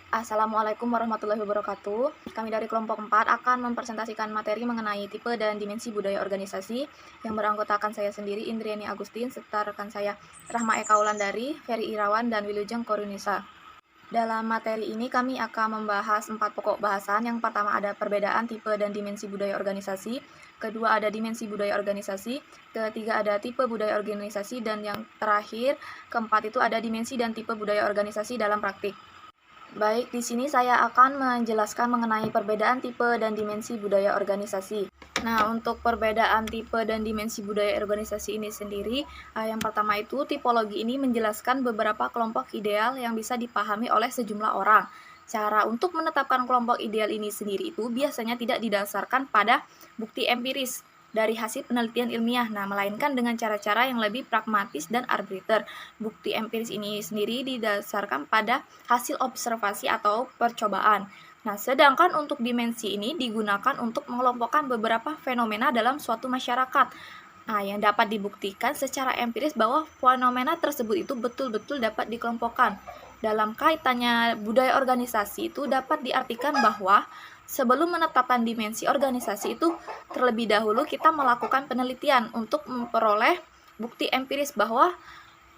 Assalamualaikum warahmatullahi wabarakatuh. Kami dari kelompok 4 akan mempresentasikan materi mengenai tipe dan dimensi budaya organisasi yang beranggotakan saya sendiri, Indriani Agustin, serta rekan saya, Rahma Eka Wulandari, Ferry Irawan, dan Wilujeng Korunisa. Dalam materi ini kami akan membahas 4 pokok bahasan. Yang pertama ada perbedaan tipe dan dimensi budaya organisasi, kedua ada dimensi budaya organisasi, ketiga ada tipe budaya organisasi, dan yang terakhir, keempat itu ada dimensi dan tipe budaya organisasi dalam praktik. Baik, di sini saya akan menjelaskan mengenai perbedaan tipe dan dimensi budaya organisasi. Nah, untuk perbedaan tipe dan dimensi budaya organisasi ini sendiri, yang pertama itu tipologi ini menjelaskan beberapa kelompok ideal yang bisa dipahami oleh sejumlah orang. Cara untuk menetapkan kelompok ideal ini sendiri itu biasanya tidak didasarkan pada bukti empiris dari hasil penelitian ilmiah, melainkan dengan cara-cara yang lebih pragmatis dan arbitrary. Bukti empiris ini sendiri didasarkan pada hasil observasi atau percobaan. Sedangkan untuk dimensi ini digunakan untuk mengelompokkan beberapa fenomena dalam suatu masyarakat. Yang dapat dibuktikan secara empiris bahwa fenomena tersebut itu betul-betul dapat dikelompokkan. Dalam kaitannya budaya organisasi itu dapat diartikan bahwa sebelum menetapkan dimensi organisasi itu, terlebih dahulu kita melakukan penelitian untuk memperoleh bukti empiris bahwa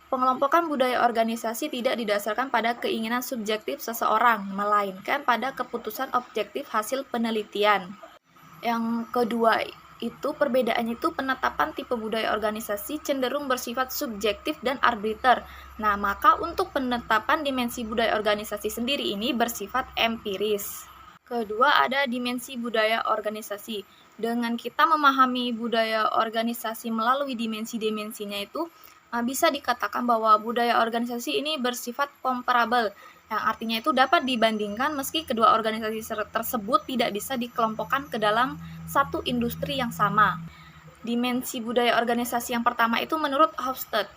pengelompokan budaya organisasi tidak didasarkan pada keinginan subjektif seseorang, melainkan pada keputusan objektif hasil penelitian. Yang kedua itu perbedaannya itu penetapan tipe budaya organisasi cenderung bersifat subjektif dan arbiter. Maka untuk penetapan dimensi budaya organisasi sendiri ini bersifat empiris. Kedua ada dimensi budaya organisasi. Dengan kita memahami budaya organisasi melalui dimensi-dimensinya itu, bisa dikatakan bahwa budaya organisasi ini bersifat comparable, yang artinya itu dapat dibandingkan meski kedua organisasi tersebut tidak bisa dikelompokkan ke dalam satu industri yang sama. Dimensi budaya organisasi yang pertama itu menurut Hofstede.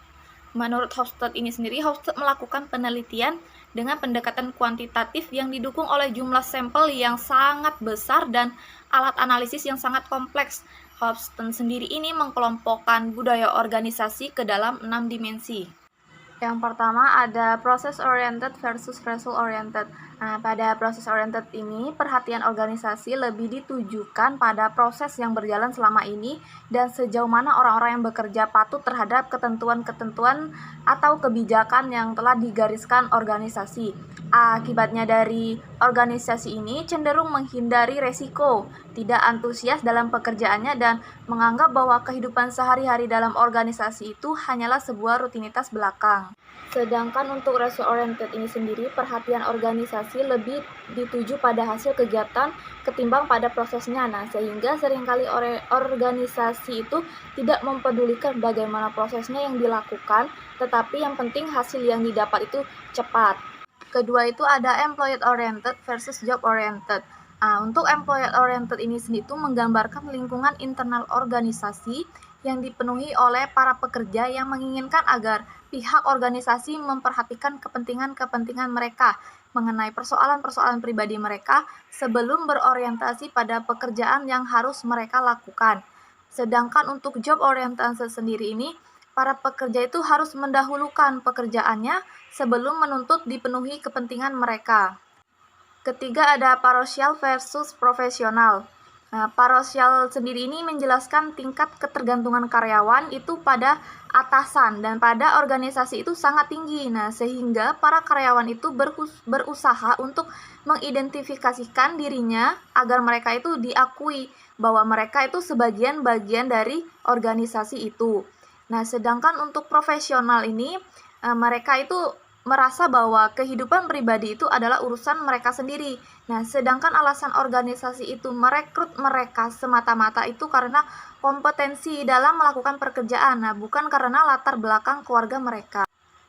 Menurut Hofstede ini sendiri, Hofstede melakukan penelitian dengan pendekatan kuantitatif yang didukung oleh jumlah sampel yang sangat besar dan alat analisis yang sangat kompleks. Hofstede sendiri ini mengkelompokkan budaya organisasi ke dalam 6 dimensi. Yang pertama ada process oriented versus result oriented. Pada process oriented ini perhatian organisasi lebih ditujukan pada proses yang berjalan selama ini dan sejauh mana orang-orang yang bekerja patuh terhadap ketentuan-ketentuan atau kebijakan yang telah digariskan organisasi. Akibatnya dari organisasi ini cenderung menghindari resiko, tidak antusias dalam pekerjaannya dan menganggap bahwa kehidupan sehari-hari dalam organisasi itu hanyalah sebuah rutinitas belakang. Sedangkan untuk result oriented ini sendiri, perhatian organisasi lebih dituju pada hasil kegiatan ketimbang pada prosesnya. Sehingga seringkali organisasi itu tidak mempedulikan bagaimana prosesnya yang dilakukan, tetapi yang penting hasil yang didapat itu cepat. Kedua itu ada employee oriented versus job oriented. Untuk employee oriented ini sendiri itu menggambarkan lingkungan internal organisasi yang dipenuhi oleh para pekerja yang menginginkan agar pihak organisasi memperhatikan kepentingan-kepentingan mereka mengenai persoalan-persoalan pribadi mereka sebelum berorientasi pada pekerjaan yang harus mereka lakukan. Sedangkan untuk job oriented sendiri ini, para pekerja itu harus mendahulukan pekerjaannya sebelum menuntut dipenuhi kepentingan mereka. Ketiga ada parochial versus profesional. Parochial sendiri ini menjelaskan tingkat ketergantungan karyawan itu pada atasan dan pada organisasi itu sangat tinggi. Sehingga para karyawan itu berusaha untuk mengidentifikasikan dirinya agar mereka itu diakui bahwa mereka itu sebagian-bagian dari organisasi itu. Sedangkan untuk profesional ini, mereka itu merasa bahwa kehidupan pribadi itu adalah urusan mereka sendiri. Sedangkan alasan organisasi itu merekrut mereka semata-mata itu karena kompetensi dalam melakukan pekerjaan, bukan karena latar belakang keluarga mereka.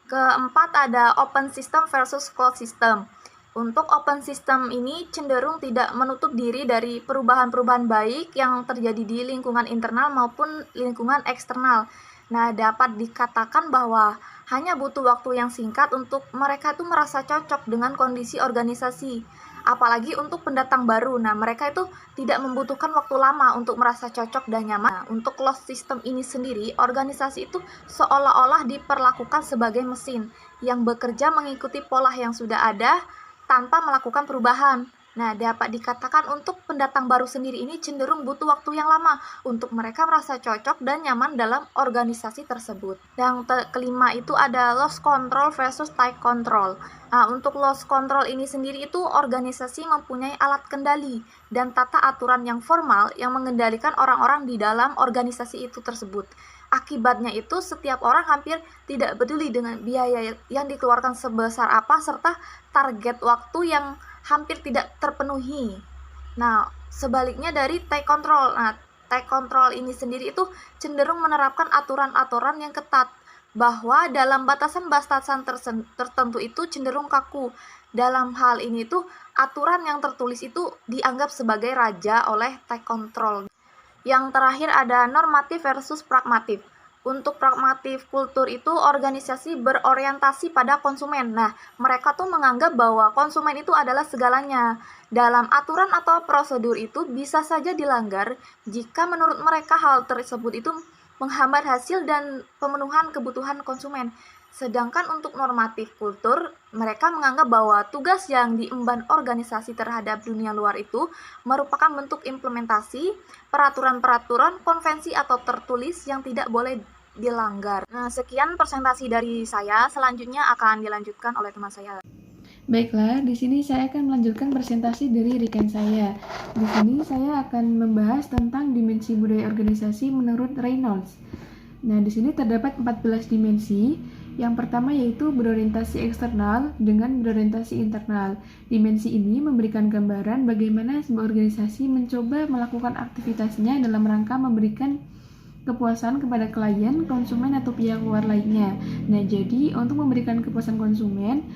Keempat ada open system versus closed system. Untuk open system ini cenderung tidak menutup diri dari perubahan-perubahan baik yang terjadi di lingkungan internal maupun lingkungan eksternal. Dapat dikatakan bahwa hanya butuh waktu yang singkat untuk mereka itu merasa cocok dengan kondisi organisasi. Apalagi untuk pendatang baru, mereka itu tidak membutuhkan waktu lama untuk merasa cocok dan nyaman. Untuk closed system ini sendiri, organisasi itu seolah-olah diperlakukan sebagai mesin yang bekerja mengikuti pola yang sudah ada tanpa melakukan perubahan. Nah, dapat dikatakan untuk pendatang baru sendiri ini cenderung butuh waktu yang lama untuk mereka merasa cocok dan nyaman dalam organisasi tersebut. Yang kelima itu ada loss control versus tight control. Nah, untuk loss control ini sendiri itu organisasi mempunyai alat kendali dan tata aturan yang formal yang mengendalikan orang-orang di dalam organisasi itu tersebut. Akibatnya itu setiap orang hampir tidak peduli dengan biaya yang dikeluarkan sebesar apa serta target waktu yang hampir tidak terpenuhi. Nah, sebaliknya dari tight control. Nah, tight control ini sendiri itu cenderung menerapkan aturan-aturan yang ketat bahwa dalam batasan-batasan tertentu itu cenderung kaku. Dalam hal ini tuh aturan yang tertulis itu dianggap sebagai raja oleh tight control. Yang terakhir ada normatif versus pragmatif. Untuk pragmatif kultur itu organisasi berorientasi pada konsumen. Nah, mereka tuh menganggap bahwa konsumen itu adalah segalanya. Dalam aturan atau prosedur itu bisa saja dilanggar jika menurut mereka hal tersebut itu menghambat hasil dan pemenuhan kebutuhan konsumen. Sedangkan untuk normatif kultur, mereka menganggap bahwa tugas yang diemban organisasi terhadap dunia luar itu merupakan bentuk implementasi peraturan-peraturan, konvensi atau tertulis yang tidak boleh dilanggar. Nah, sekian presentasi dari saya. Selanjutnya akan dilanjutkan oleh teman saya. Baiklah, di sini saya akan melanjutkan presentasi dari rekan saya. Di sini saya akan membahas tentang dimensi budaya organisasi menurut Reynolds. Nah, di sini terdapat 14 dimensi. Yang pertama yaitu berorientasi eksternal dengan berorientasi internal. Dimensi ini memberikan gambaran bagaimana sebuah organisasi mencoba melakukan aktivitasnya dalam rangka memberikan kepuasan kepada klien, konsumen, atau pihak luar lainnya. Nah, jadi untuk memberikan kepuasan konsumen,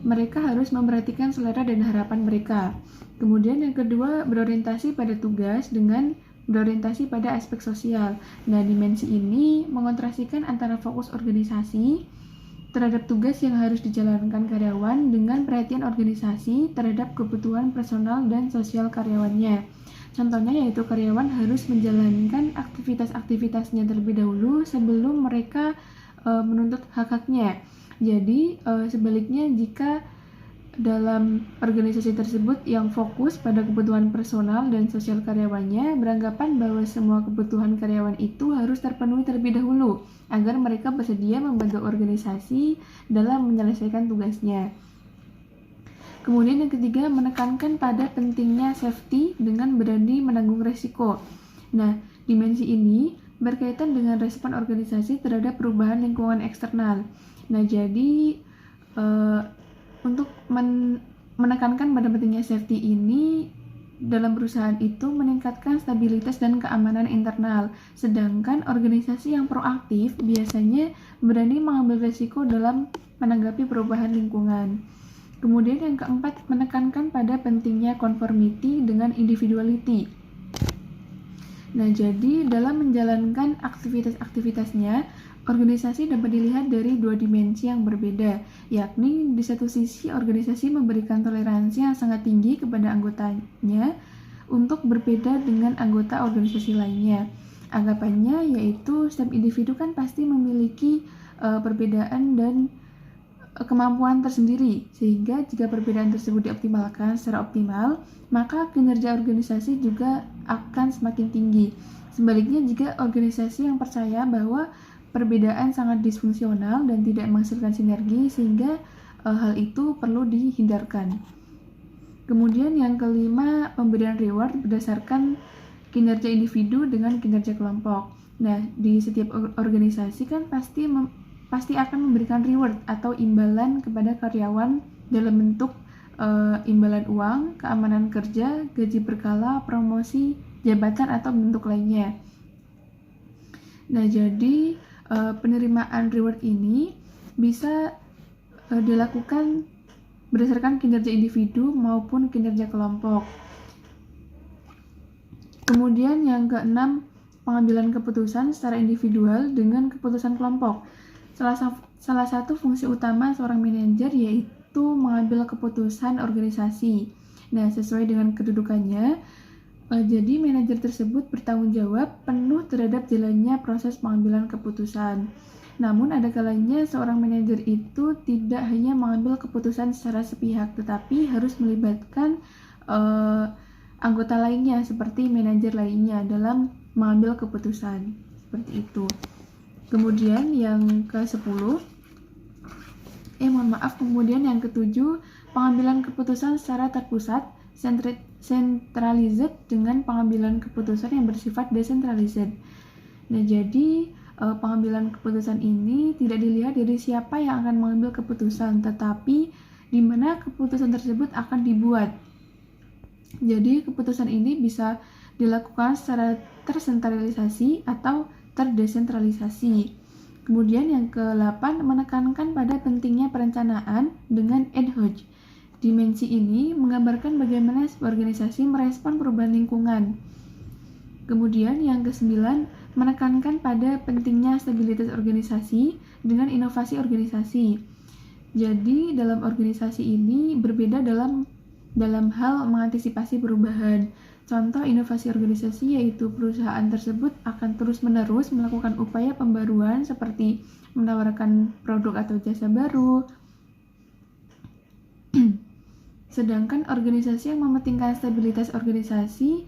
mereka harus memperhatikan selera dan harapan mereka. Kemudian yang kedua, berorientasi pada tugas dengan berorientasi pada aspek sosial. Nah, dimensi ini mengontrasikan antara fokus organisasi terhadap tugas yang harus dijalankan karyawan dengan perhatian organisasi terhadap kebutuhan personal dan sosial karyawannya. Contohnya yaitu karyawan harus menjalankan aktivitas-aktivitasnya terlebih dahulu sebelum mereka menuntut hak-haknya. Jadi sebaliknya jika dalam organisasi tersebut yang fokus pada kebutuhan personal dan sosial karyawannya beranggapan bahwa semua kebutuhan karyawan itu harus terpenuhi terlebih dahulu agar mereka bersedia membantu organisasi dalam menyelesaikan tugasnya. Kemudian yang ketiga, menekankan pada pentingnya safety dengan berani menanggung resiko. Nah, dimensi ini berkaitan dengan respon organisasi terhadap perubahan lingkungan eksternal. Nah, jadi untuk menekankan pada pentingnya safety ini dalam perusahaan itu meningkatkan stabilitas dan keamanan internal. Sedangkan organisasi yang proaktif biasanya berani mengambil risiko dalam menanggapi perubahan lingkungan. Kemudian yang keempat, menekankan pada pentingnya conformity dengan individuality. Nah, jadi dalam menjalankan aktivitas-aktivitasnya, organisasi dapat dilihat dari dua dimensi yang berbeda, yakni di satu sisi organisasi memberikan toleransi yang sangat tinggi kepada anggotanya untuk berbeda dengan anggota organisasi lainnya. Anggapannya yaitu setiap individu kan pasti memiliki perbedaan dan kemampuan tersendiri, sehingga jika perbedaan tersebut dioptimalkan secara optimal, maka kinerja organisasi juga akan semakin tinggi. Sebaliknya, jika organisasi yang percaya bahwa perbedaan sangat disfungsional dan tidak menghasilkan sinergi, sehingga hal itu perlu dihindarkan. Kemudian yang kelima, pemberian reward berdasarkan kinerja individu dengan kinerja kelompok. Nah, di setiap organisasi kan pasti akan memberikan reward atau imbalan kepada karyawan dalam bentuk imbalan uang, keamanan kerja, gaji berkala, promosi, jabatan, atau bentuk lainnya. Nah, jadi penerimaan reward ini bisa dilakukan berdasarkan kinerja individu maupun kinerja kelompok. Kemudian yang keenam, pengambilan keputusan secara individual dengan keputusan kelompok. Salah satu fungsi utama seorang manajer yaitu mengambil keputusan organisasi. Nah, sesuai dengan kedudukannya, jadi manajer tersebut bertanggung jawab penuh terhadap jalannya proses pengambilan keputusan. Namun ada kalanya seorang manajer itu tidak hanya mengambil keputusan secara sepihak, tetapi harus melibatkan anggota lainnya seperti manajer lainnya dalam mengambil keputusan. Seperti itu. Kemudian yang ke-10, kemudian yang ke-7, pengambilan keputusan secara terpusat, centralized dengan pengambilan keputusan yang bersifat decentralized. Nah, jadi pengambilan keputusan ini tidak dilihat dari siapa yang akan mengambil keputusan, tetapi di mana keputusan tersebut akan dibuat. Jadi keputusan ini bisa dilakukan secara tersentralisasi atau terdesentralisasi. Kemudian yang ke-8, menekankan pada pentingnya perencanaan dengan ad hoc. Dimensi ini menggambarkan bagaimana sebuah organisasi merespon perubahan lingkungan. Kemudian yang ke-9, menekankan pada pentingnya stabilitas organisasi dengan inovasi organisasi. Jadi dalam organisasi ini berbeda dalam hal mengantisipasi perubahan. Contoh inovasi organisasi yaitu perusahaan tersebut akan terus-menerus melakukan upaya pembaruan seperti menawarkan produk atau jasa baru. Sedangkan organisasi yang mementingkan stabilitas organisasi,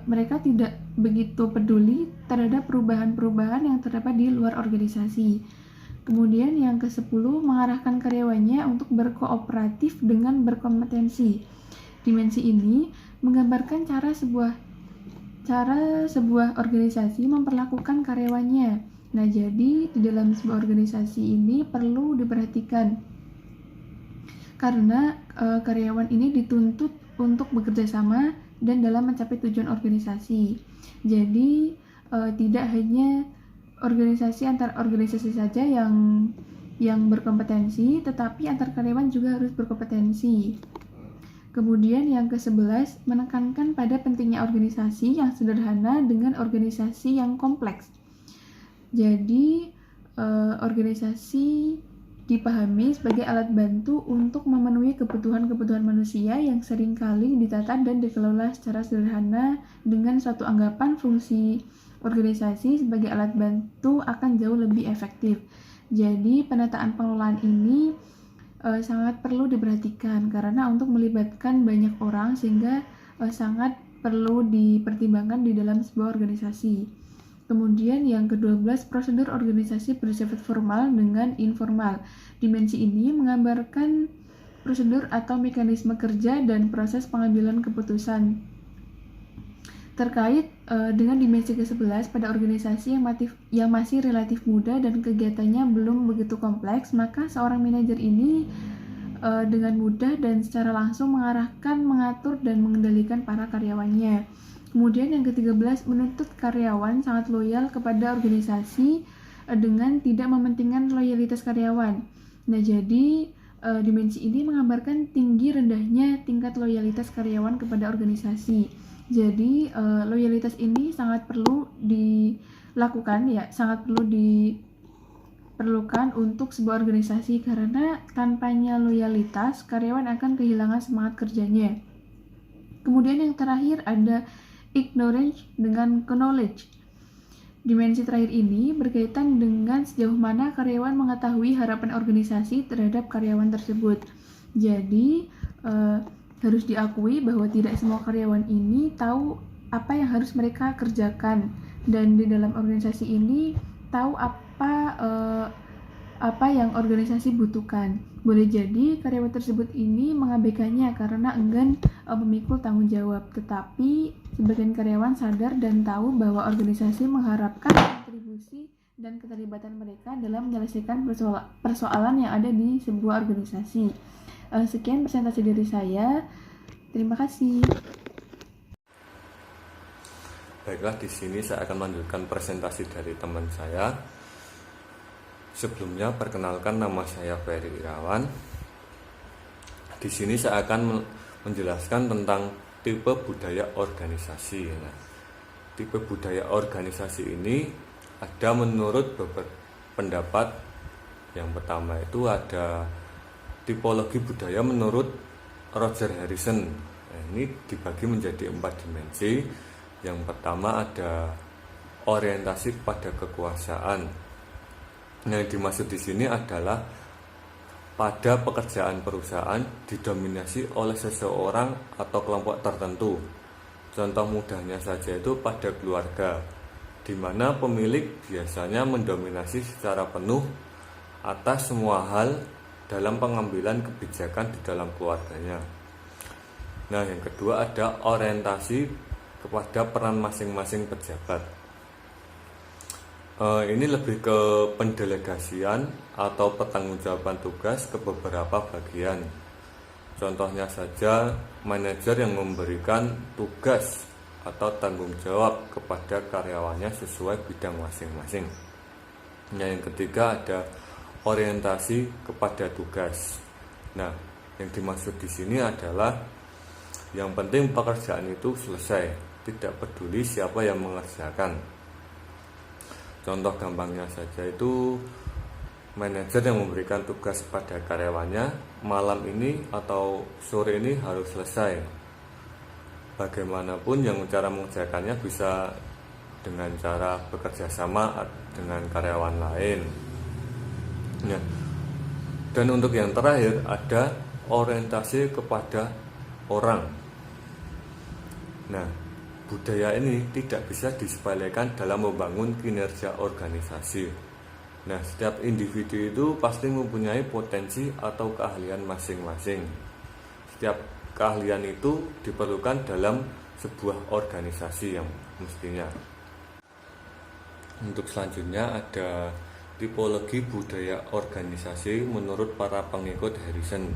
mereka tidak begitu peduli terhadap perubahan-perubahan yang terdapat di luar organisasi. Kemudian yang ke-10, mengarahkan karyawannya untuk berkooperatif dengan berkompetensi. Dimensi ini menggambarkan cara sebuah organisasi memperlakukan karyawannya. Nah, jadi di dalam sebuah organisasi ini perlu diperhatikan karena karyawan ini dituntut untuk bekerja sama dan dalam mencapai tujuan organisasi. Jadi tidak hanya organisasi antar organisasi saja yang berkompetensi, tetapi antar karyawan juga harus berkompetensi. Kemudian yang ke-11, menekankan pada pentingnya organisasi yang sederhana dengan organisasi yang kompleks. Jadi organisasi dipahami sebagai alat bantu untuk memenuhi kebutuhan-kebutuhan manusia yang seringkali ditata dan dikelola secara sederhana. Dengan suatu anggapan, fungsi organisasi sebagai alat bantu akan jauh lebih efektif. Jadi penataan pengelolaan ini sangat perlu diperhatikan karena untuk melibatkan banyak orang sehingga sangat perlu dipertimbangkan di dalam sebuah organisasi. Kemudian yang ke-12, prosedur organisasi bersifat formal dengan informal. Dimensi ini menggambarkan prosedur atau mekanisme kerja dan proses pengambilan keputusan. Terkait dengan dimensi ke-11 pada organisasi yang masih relatif muda dan kegiatannya belum begitu kompleks, maka seorang manajer ini dengan mudah dan secara langsung mengarahkan, mengatur, dan mengendalikan para karyawannya. Kemudian yang ke-13, menuntut karyawan sangat loyal kepada organisasi dengan tidak mementingkan loyalitas karyawan. Nah, jadi dimensi ini menggambarkan tinggi rendahnya tingkat loyalitas karyawan kepada organisasi. Jadi loyalitas ini sangat perlu dilakukan ya, sangat perlu diperlukan untuk sebuah organisasi karena tanpanya loyalitas karyawan akan kehilangan semangat kerjanya. Kemudian yang terakhir ada ignorance dengan knowledge. Dimensi terakhir ini berkaitan dengan sejauh mana karyawan mengetahui harapan organisasi terhadap karyawan tersebut. Jadi harus diakui bahwa tidak semua karyawan ini tahu apa yang harus mereka kerjakan, dan di dalam organisasi ini tahu apa yang organisasi butuhkan. Boleh jadi karyawan tersebut ini mengabaikannya karena enggan memikul tanggung jawab, tetapi sebagian karyawan sadar dan tahu bahwa organisasi mengharapkan kontribusi dan keterlibatan mereka dalam menyelesaikan persoalan yang ada di sebuah organisasi. Sekian presentasi dari saya. Terima kasih. Baiklah, di sini saya akan melanjutkan presentasi dari teman saya. Sebelumnya perkenalkan, nama saya Ferry Irawan. Di sini saya akan menjelaskan tentang tipe budaya organisasi. Nah, tipe budaya organisasi ini ada menurut beberapa pendapat. Yang pertama itu ada tipologi budaya menurut Roger Harrison. Nah, ini dibagi menjadi 4 dimensi. Yang pertama ada orientasi pada kekuasaan. Yang dimaksud di sini adalah pada pekerjaan perusahaan didominasi oleh seseorang atau kelompok tertentu. Contoh mudahnya saja itu pada keluarga, di mana pemilik biasanya mendominasi secara penuh atas semua hal dalam pengambilan kebijakan di dalam keluarganya. Nah, yang kedua ada orientasi kepada peran masing-masing pejabat. Ini lebih ke pendelegasian atau pertanggungjawaban tugas ke beberapa bagian. Contohnya saja manajer yang memberikan tugas atau tanggung jawab kepada karyawannya sesuai bidang masing-masing. Yang ketiga ada orientasi kepada tugas. Nah, yang dimaksud di sini adalah yang penting pekerjaan itu selesai, tidak peduli siapa yang mengerjakan. Contoh gampangnya saja itu manajer yang memberikan tugas pada karyawannya malam ini atau sore ini harus selesai. Bagaimanapun yang cara mengerjakannya bisa dengan cara bekerja sama dengan karyawan lain. Ya. Dan untuk yang terakhir ada orientasi kepada orang. Nah, budaya ini tidak bisa disepelekan dalam membangun kinerja organisasi. Nah, setiap individu itu pasti mempunyai potensi atau keahlian masing-masing. Setiap keahlian itu diperlukan dalam sebuah organisasi yang mestinya. Untuk selanjutnya ada tipologi budaya organisasi menurut para pengikut Harrison.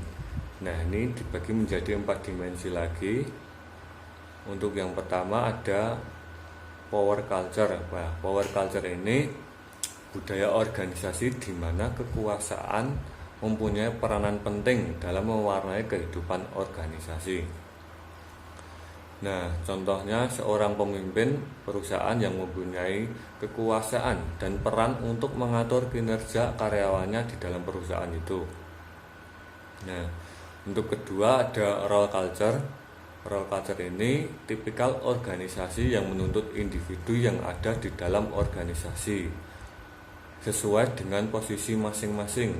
Nah, ini dibagi menjadi 4 dimensi lagi. Untuk yang pertama ada power culture. Nah, power culture ini budaya organisasi di mana kekuasaan mempunyai peranan penting dalam mewarnai kehidupan organisasi. Nah, contohnya seorang pemimpin perusahaan yang mempunyai kekuasaan dan peran untuk mengatur kinerja karyawannya di dalam perusahaan itu. Nah, untuk kedua ada role culture. Role culture ini tipikal organisasi yang menuntut individu yang ada di dalam organisasi sesuai dengan posisi masing-masing.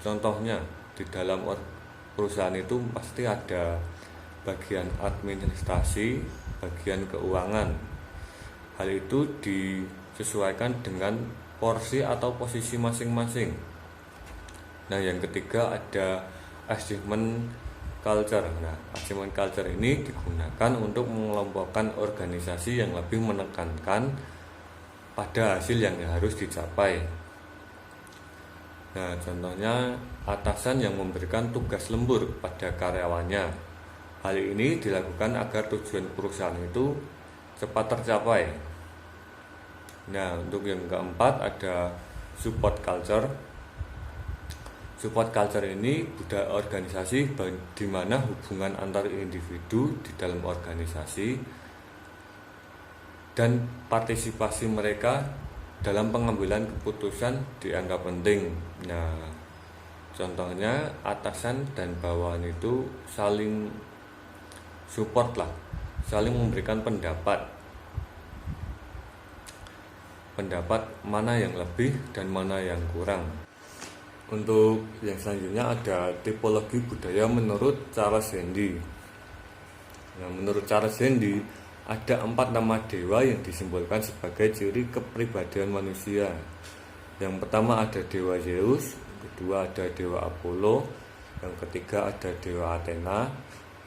Contohnya, di dalam perusahaan itu pasti ada bagian administrasi, bagian keuangan. Hal itu disesuaikan dengan porsi atau posisi masing-masing. Nah, yang ketiga ada achievement culture. Nah, achievement culture ini digunakan untuk mengelompokkan organisasi yang lebih menekankan pada hasil yang harus dicapai. Nah, contohnya atasan yang memberikan tugas lembur pada karyawannya. Hal ini dilakukan agar tujuan perusahaan itu cepat tercapai. Nah, untuk yang keempat ada support culture. Support culture ini budaya organisasi di mana hubungan antar individu di dalam organisasi dan partisipasi mereka dalam pengambilan keputusan dianggap penting. Nah, contohnya atasan dan bawahan itu saling support lah, saling memberikan pendapat mana yang lebih dan mana yang kurang. Untuk yang selanjutnya ada tipologi budaya menurut Charles Handy. Nah, menurut Charles Handy ada 4 nama dewa yang disimbolkan sebagai ciri kepribadian manusia. Yang pertama ada dewa Zeus, yang kedua ada dewa Apollo, yang ketiga ada dewa Athena,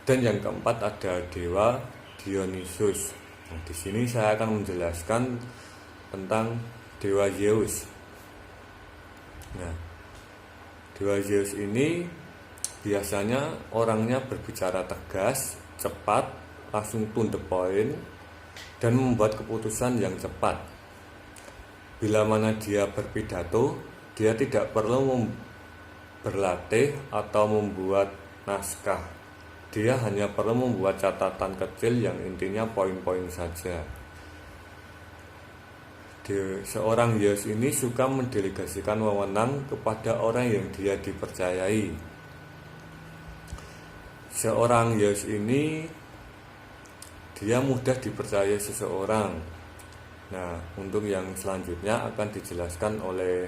dan yang keempat ada dewa Dionysus. Nah, di sini saya akan menjelaskan tentang dewa Zeus. Nah, dewa Zeus ini biasanya orangnya berbicara tegas, cepat, langsung to the point, dan membuat keputusan yang cepat. Bila mana dia berpidato, dia tidak perlu berlatih atau membuat naskah. Dia hanya perlu membuat catatan kecil yang intinya poin-poin saja. Seorang Zeus ini suka mendelegasikan wewenang kepada orang yang dia dipercayai. Seorang Zeus ini dia mudah dipercaya seseorang. Nah, untuk yang selanjutnya akan dijelaskan oleh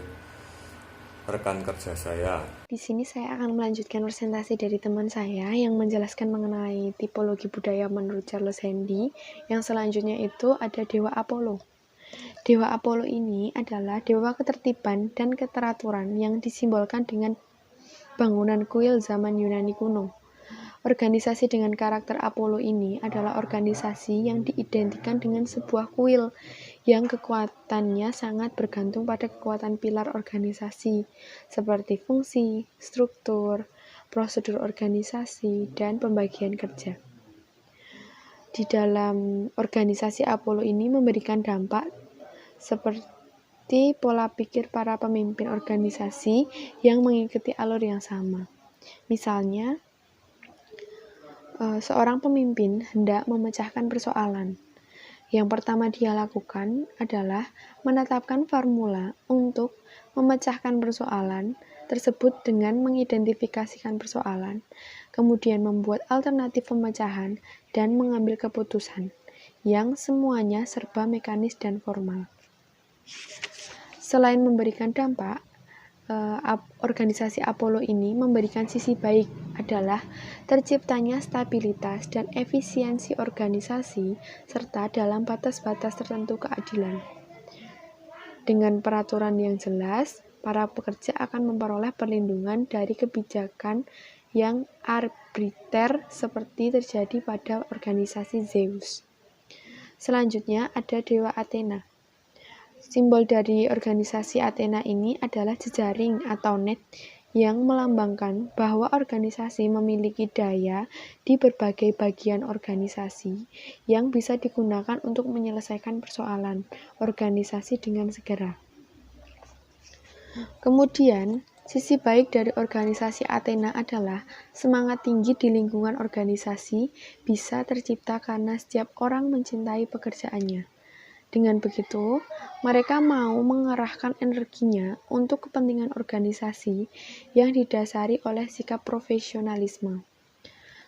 rekan kerja saya. Di sini saya akan melanjutkan presentasi dari teman saya yang menjelaskan mengenai tipologi budaya menurut Charles Handy. Yang selanjutnya itu ada Dewa Apollo. Dewa Apollo ini adalah dewa ketertiban dan keteraturan yang disimbolkan dengan bangunan kuil zaman Yunani kuno. Organisasi dengan karakter Apollo ini adalah organisasi yang diidentikan dengan sebuah kuil yang kekuatannya sangat bergantung pada kekuatan pilar organisasi seperti fungsi, struktur, prosedur organisasi, dan pembagian kerja. Di dalam organisasi Apollo ini memberikan dampak seperti pola pikir para pemimpin organisasi yang mengikuti alur yang sama. Misalnya, seorang pemimpin hendak memecahkan persoalan. Yang pertama dia lakukan adalah menetapkan formula untuk memecahkan persoalan tersebut dengan mengidentifikasikan persoalan, kemudian membuat alternatif pemecahan dan mengambil keputusan, yang semuanya serba mekanis dan formal. Selain memberikan dampak, organisasi Apollo ini memberikan sisi baik adalah terciptanya stabilitas dan efisiensi organisasi serta dalam batas-batas tertentu keadilan. Dengan peraturan yang jelas, para pekerja akan memperoleh perlindungan dari kebijakan yang arbitrter seperti terjadi pada organisasi Zeus. Selanjutnya ada Dewa Athena. Simbol dari organisasi Athena ini adalah jejaring atau net yang melambangkan bahwa organisasi memiliki daya di berbagai bagian organisasi yang bisa digunakan untuk menyelesaikan persoalan organisasi dengan segera. Kemudian, sisi baik dari organisasi Athena adalah semangat tinggi di lingkungan organisasi bisa tercipta karena setiap orang mencintai pekerjaannya. Dengan begitu, mereka mau mengerahkan energinya untuk kepentingan organisasi yang didasari oleh sikap profesionalisme.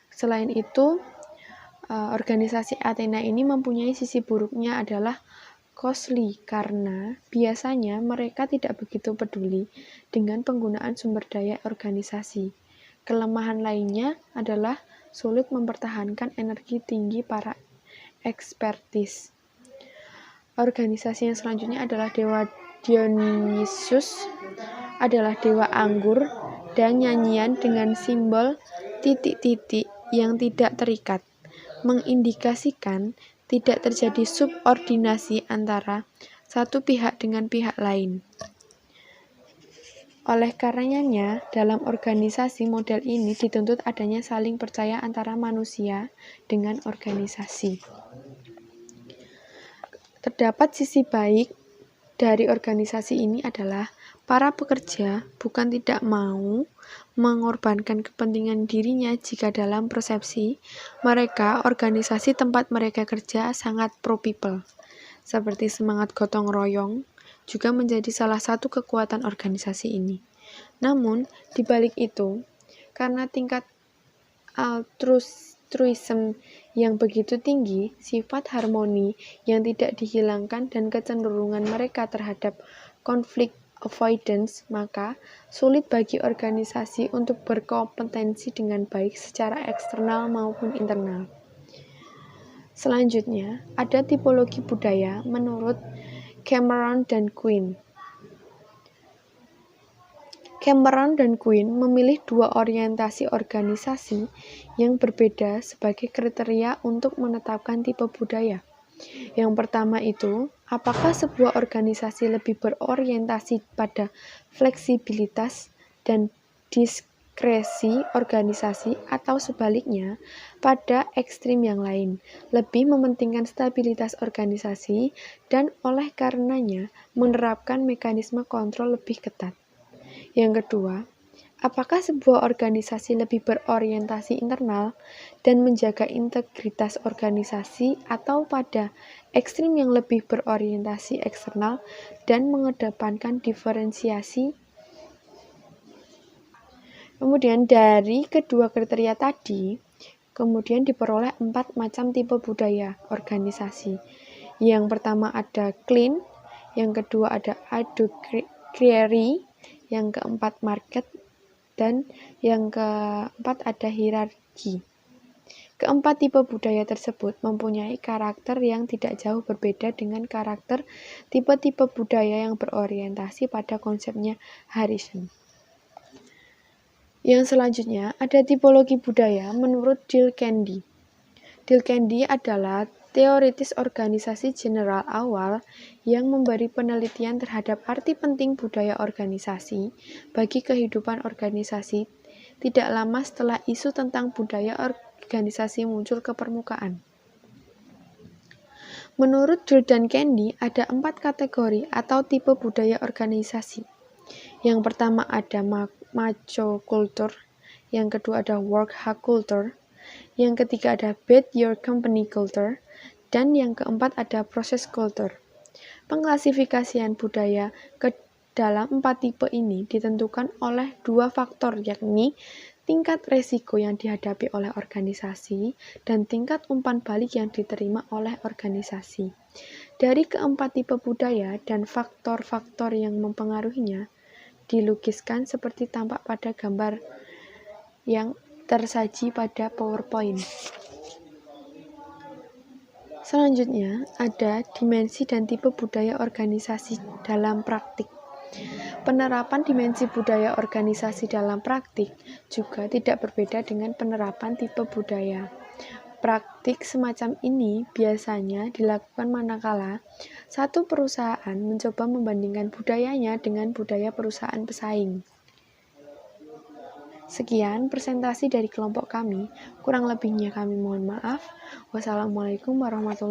Selain itu, organisasi Athena ini mempunyai sisi buruknya adalah costly karena biasanya mereka tidak begitu peduli dengan penggunaan sumber daya organisasi. Kelemahan lainnya adalah sulit mempertahankan energi tinggi para ekspertis. Organisasi yang selanjutnya adalah Dewa Dionysus, adalah dewa anggur dan nyanyian dengan simbol titik-titik yang tidak terikat, mengindikasikan tidak terjadi subordinasi antara satu pihak dengan pihak lain. Oleh karenanya, dalam organisasi model ini dituntut adanya saling percaya antara manusia dengan organisasi. Terdapat sisi baik dari organisasi ini adalah para pekerja bukan tidak mau mengorbankan kepentingan dirinya jika dalam persepsi mereka organisasi tempat mereka kerja sangat pro-people. Seperti semangat gotong royong juga menjadi salah satu kekuatan organisasi ini. Namun, di balik itu, karena tingkat altruisme yang begitu tinggi, sifat harmoni yang tidak dihilangkan dan kecenderungan mereka terhadap konflik avoidance, maka sulit bagi organisasi untuk berkompetensi dengan baik secara eksternal maupun internal. Selanjutnya, ada tipologi budaya menurut Cameron dan Quinn. Cameron dan Quinn memilih dua orientasi organisasi yang berbeda sebagai kriteria untuk menetapkan tipe budaya. Yang pertama itu, apakah sebuah organisasi lebih berorientasi pada fleksibilitas dan diskresi organisasi atau sebaliknya, pada ekstrim yang lain, lebih mementingkan stabilitas organisasi dan oleh karenanya menerapkan mekanisme kontrol lebih ketat. Yang kedua, apakah sebuah organisasi lebih berorientasi internal dan menjaga integritas organisasi atau pada ekstrim yang lebih berorientasi eksternal dan mengedepankan diferensiasi? Kemudian dari kedua kriteria tadi, kemudian diperoleh 4 macam tipe budaya organisasi. Yang pertama ada clean, yang kedua ada adocracy, yang keempat market, dan yang keempat ada hierarki. Keempat tipe budaya tersebut mempunyai karakter yang tidak jauh berbeda dengan karakter tipe-tipe budaya yang berorientasi pada konsepnya Harrison. Yang selanjutnya ada tipologi budaya menurut Dilkendi. Dilkendi adalah teoritis organisasi general awal yang memberi penelitian terhadap arti penting budaya organisasi bagi kehidupan organisasi tidak lama setelah isu tentang budaya organisasi muncul ke permukaan. Menurut Dilkendi ada 4 kategori atau tipe budaya organisasi. Yang pertama ada macho culture, yang kedua ada work hard culture, yang ketiga ada bet your company culture, dan yang keempat ada process culture. Pengklasifikasian budaya ke dalam 4 tipe ini ditentukan oleh 2 faktor, yakni tingkat resiko yang dihadapi oleh organisasi dan tingkat umpan balik yang diterima oleh organisasi. Dari keempat tipe budaya dan faktor-faktor yang mempengaruhinya dilukiskan seperti tampak pada gambar yang tersaji pada PowerPoint. Selanjutnya, ada dimensi dan tipe budaya organisasi dalam praktik. Penerapan dimensi budaya organisasi dalam praktik juga tidak berbeda dengan penerapan tipe budaya. Praktik semacam ini biasanya dilakukan manakala satu perusahaan mencoba membandingkan budayanya dengan budaya perusahaan pesaing. Sekian presentasi dari kelompok kami, kurang lebihnya kami mohon maaf. Wassalamualaikum warahmatullahi wabarakatuh.